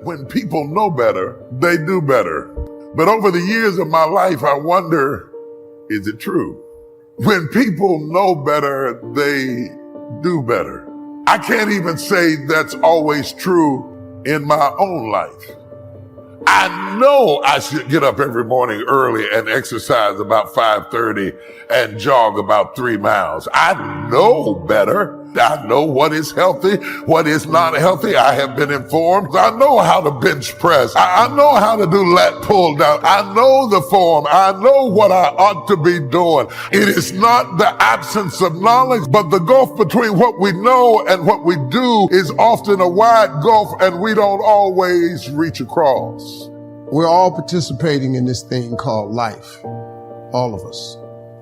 when people know better, they do better. But over the years of my life, I wonder, is it true? When people know better, they do better. I can't even say that's always true in my own life. I know I should get up every morning early and exercise about 5:30 and jog about 3 miles. I know better. I know what is healthy, what is not healthy. I have been informed. I know how to bench press. I know how to do lat pull down. I know the form. I know what I ought to be doing. It is not the absence of knowledge, but the gulf between what we know and what we do is often a wide gulf, and we don't always reach across. We're all participating in this thing called life. All of us.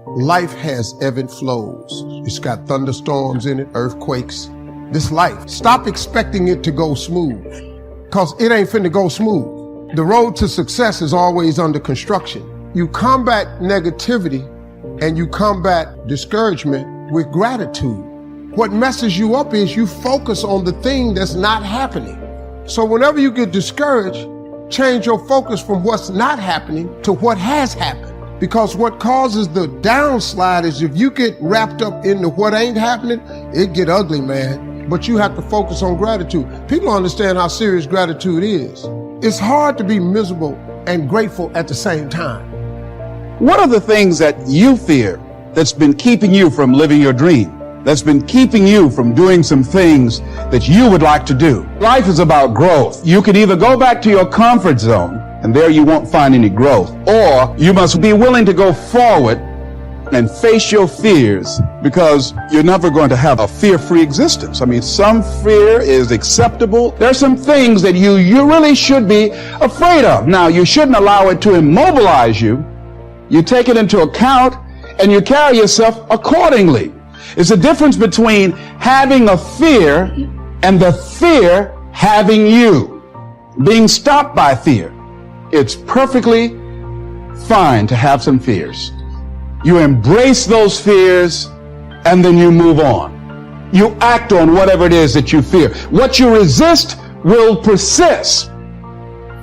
Life has ebb and flows. It's got thunderstorms in it, earthquakes. This life. Stop expecting it to go smooth, because it ain't finna go smooth. The road to success is always under construction. You combat negativity and you combat discouragement with gratitude. What messes you up is you focus on the thing that's not happening. So whenever you get discouraged, change your focus from what's not happening to what has happened. Because what causes the downslide is if you get wrapped up into what ain't happening, it get ugly, man. But you have to focus on gratitude. People don't understand how serious gratitude is. It's hard to be miserable and grateful at the same time. What are the things that you fear that's been keeping you from living your dream? That's been keeping you from doing some things that you would like to do? Life is about growth. You can either go back to your comfort zone, and there you won't find any growth, or you must be willing to go forward and face your fears, because you're never going to have a fear-free existence. I mean, some fear is acceptable. There's some things that you really should be afraid of. Now, you shouldn't allow it to immobilize you. You take it into account and you carry yourself accordingly. It's the difference between having a fear and the fear having you. Being stopped by fear. It's perfectly fine to have some fears. You embrace those fears and then you move on. You act on whatever it is that you fear. What you resist will persist.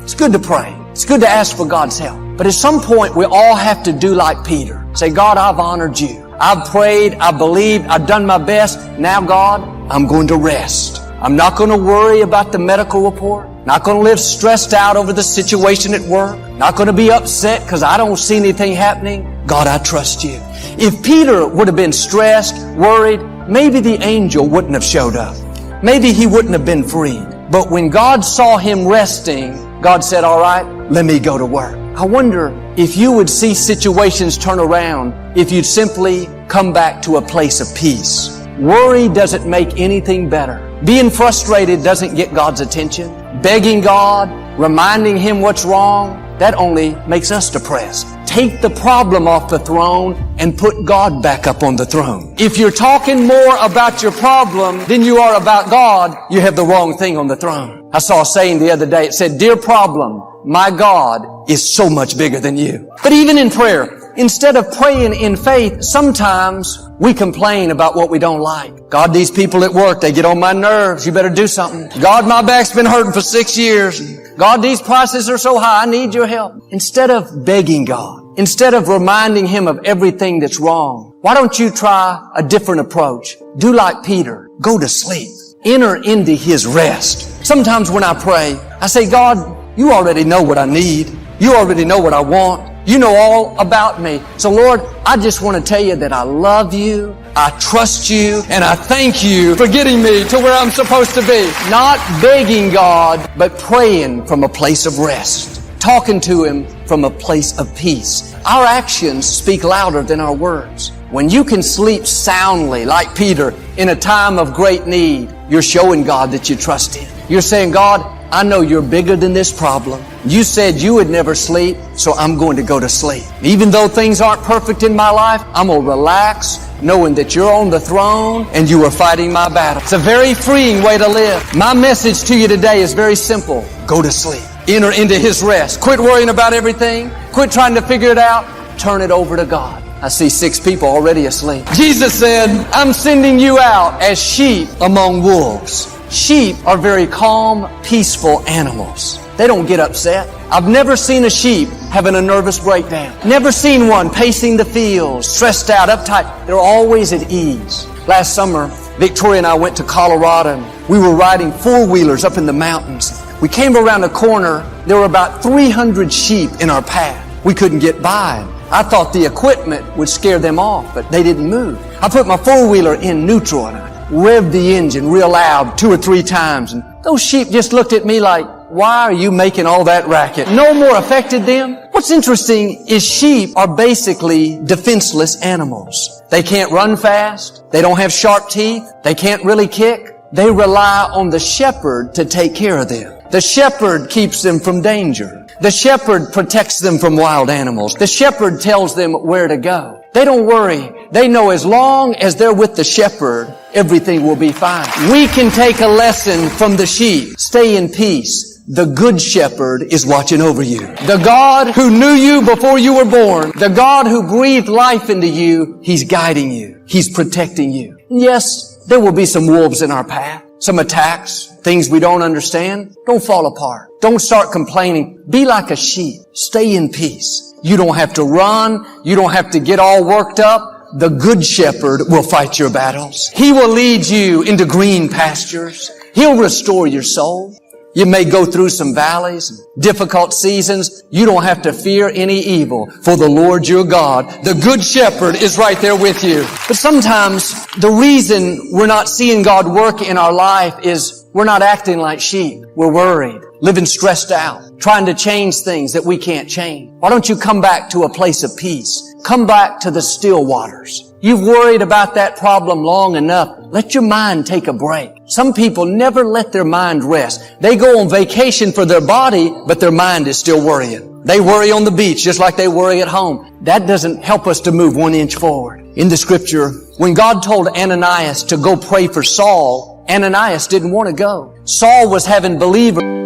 It's good to pray. It's good to ask for God's help. But at some point, we all have to do like Peter. Say, God, I've honored you. I've prayed, I've believed, I've done my best. Now, God, I'm going to rest. I'm not going to worry about the medical report. Not going to live stressed out over the situation at work. Not going to be upset because I don't see anything happening. God, I trust you. If Peter would have been stressed, worried, maybe the angel wouldn't have showed up. Maybe he wouldn't have been freed. But when God saw him resting, God said, all right, let me go to work. I wonder if you would see situations turn around if you'd simply come back to a place of peace. Worry doesn't make anything better. Being frustrated doesn't get God's attention. Begging God, reminding Him what's wrong, that only makes us depressed. Take the problem off the throne and put God back up on the throne. If you're talking more about your problem than you are about God, you have the wrong thing on the throne. I saw a saying the other day. It said, "Dear problem, my God is so much bigger than you." But even in prayer, instead of praying in faith, sometimes we complain about what we don't like. God, these people at work, they get on my nerves. You better do something. God, my back's been hurting for 6 years. God, these prices are so high. I need your help. Instead of begging God, instead of reminding Him of everything that's wrong, why don't you try a different approach? Do like Peter. Go to sleep. Enter into His rest. Sometimes when I pray, I say, God, you already know what I need. You already know what I want. You know all about me. So Lord, I just want to tell you that I love you, I trust you, and I thank you for getting me to where I'm supposed to be. Not begging God, but praying from a place of rest. Talking to Him from a place of peace. Our actions speak louder than our words. When you can sleep soundly, like Peter, in a time of great need, you're showing God that you trust Him. You're saying, God, I know you're bigger than this problem. You said you would never sleep, so I'm going to go to sleep. Even though things aren't perfect in my life, I'm going to relax, knowing that you're on the throne and you are fighting my battle. It's a very freeing way to live. My message to you today is very simple. Go to sleep. Enter into His rest. Quit worrying about everything. Quit trying to figure it out. Turn it over to God. I see 6 people already asleep. Jesus said, I'm sending you out as sheep among wolves. Sheep are very calm, peaceful animals. They don't get upset. I've never seen a sheep having a nervous breakdown. Never seen one pacing the fields, stressed out, uptight. They're always at ease. Last summer, Victoria and I went to Colorado and we were riding four-wheelers up in the mountains. We came around a corner. There were about 300 sheep in our path. We couldn't get by. I thought the equipment would scare them off, but they didn't move. I put my four-wheeler in neutral and I revved the engine real loud 2 or 3 times, and those sheep just looked at me like, why are you making all that racket? No more affected them. What's interesting is sheep are basically defenseless animals. They can't run fast. They don't have sharp teeth. They can't really kick. They rely on the shepherd to take care of them. The shepherd keeps them from danger. The shepherd protects them from wild animals. The shepherd tells them where to go. They don't worry. They know as long as they're with the shepherd, everything will be fine. We can take a lesson from the sheep. Stay in peace. The good shepherd is watching over you. The God who knew you before you were born, the God who breathed life into you, He's guiding you. He's protecting you. Yes, there will be some wolves in our path, some attacks, things we don't understand. Don't fall apart. Don't start complaining. Be like a sheep. Stay in peace. You don't have to run. You don't have to get all worked up. The good shepherd will fight your battles. He will lead you into green pastures. He'll restore your soul. You may go through some valleys, difficult seasons. You don't have to fear any evil, for the Lord your God, the good shepherd, is right there with you. But sometimes the reason we're not seeing God work in our life is we're not acting like sheep. We're worried, living stressed out, trying to change things that we can't change. Why don't you come back to a place of peace? Come back to the still waters. You've worried about that problem long enough. Let your mind take a break. Some people never let their mind rest. They go on vacation for their body, but their mind is still worrying. They worry on the beach just like they worry at home. That doesn't help us to move 1 inch forward. In the scripture, when God told Ananias to go pray for Saul, Ananias didn't want to go. Saul was having believers.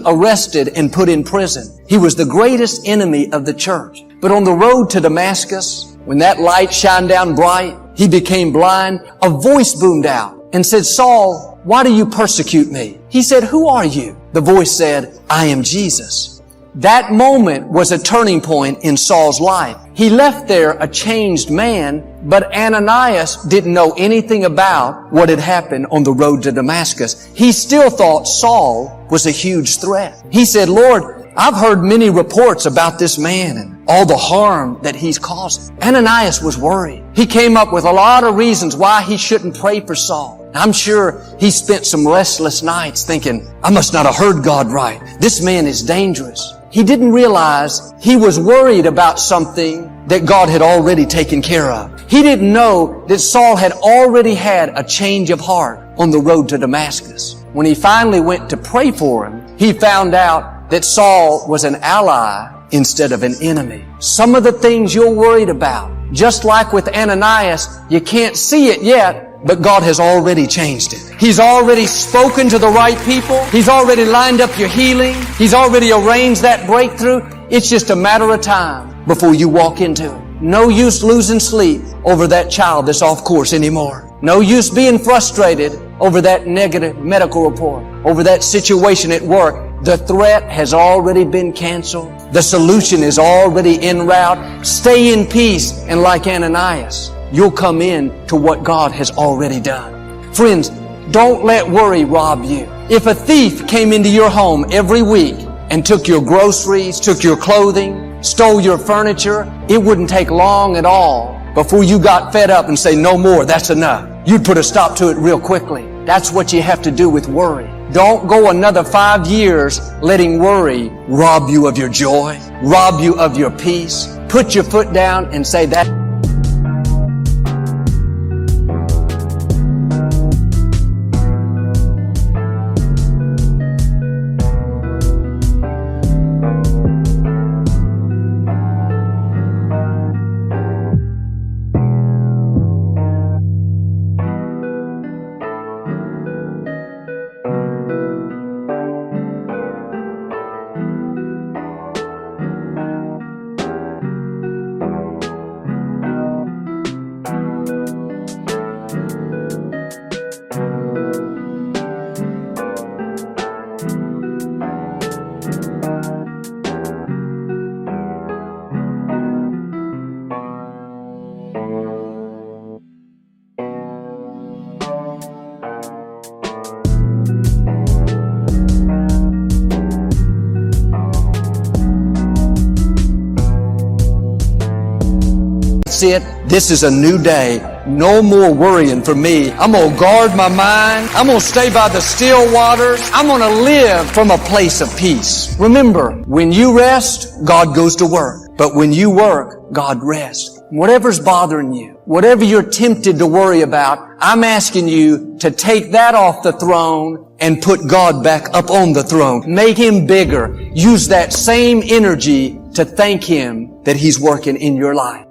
Arrested and put in prison. He was the greatest enemy of the church. But on the road to Damascus, when that light shined down bright, he became blind. A voice boomed out and said, Saul, why do you persecute me? He said, who are you? The voice said, I am Jesus. That moment was a turning point in Saul's life. He left there a changed man, but Ananias didn't know anything about what had happened on the road to Damascus. He still thought Saul was a huge threat. He said, Lord, I've heard many reports about this man and all the harm that he's causing. Ananias was worried. He came up with a lot of reasons why he shouldn't pray for Saul. I'm sure he spent some restless nights thinking, I must not have heard God right. This man is dangerous. He didn't realize he was worried about something that God had already taken care of. He didn't know that Saul had already had a change of heart on the road to Damascus. When he finally went to pray for him, he found out that Saul was an ally instead of an enemy. Some of the things you're worried about, just like with Ananias, you can't see it yet, but God has already changed it. He's already spoken to the right people. He's already lined up your healing. He's already arranged that breakthrough. It's just a matter of time before you walk into it. No use losing sleep over that child that's off course anymore. No use being frustrated over that negative medical report, over that situation at work. The threat has already been canceled. The solution is already en route. Stay in peace, and like Ananias, you'll come in to what God has already done. Friends, don't let worry rob you. If a thief came into your home every week and took your groceries, took your clothing, stole your furniture, it wouldn't take long at all before you got fed up and say, no more, that's enough. You'd put a stop to it real quickly. That's what you have to do with worry. Don't go another 5 years letting worry rob you of your joy, rob you of your peace. Put your foot down and say that. It. This is a new day. No more worrying for me. I'm going to guard my mind. I'm going to stay by the still waters. I'm going to live from a place of peace. Remember, when you rest, God goes to work. But when you work, God rests. Whatever's bothering you, whatever you're tempted to worry about, I'm asking you to take that off the throne and put God back up on the throne. Make Him bigger. Use that same energy to thank Him that He's working in your life.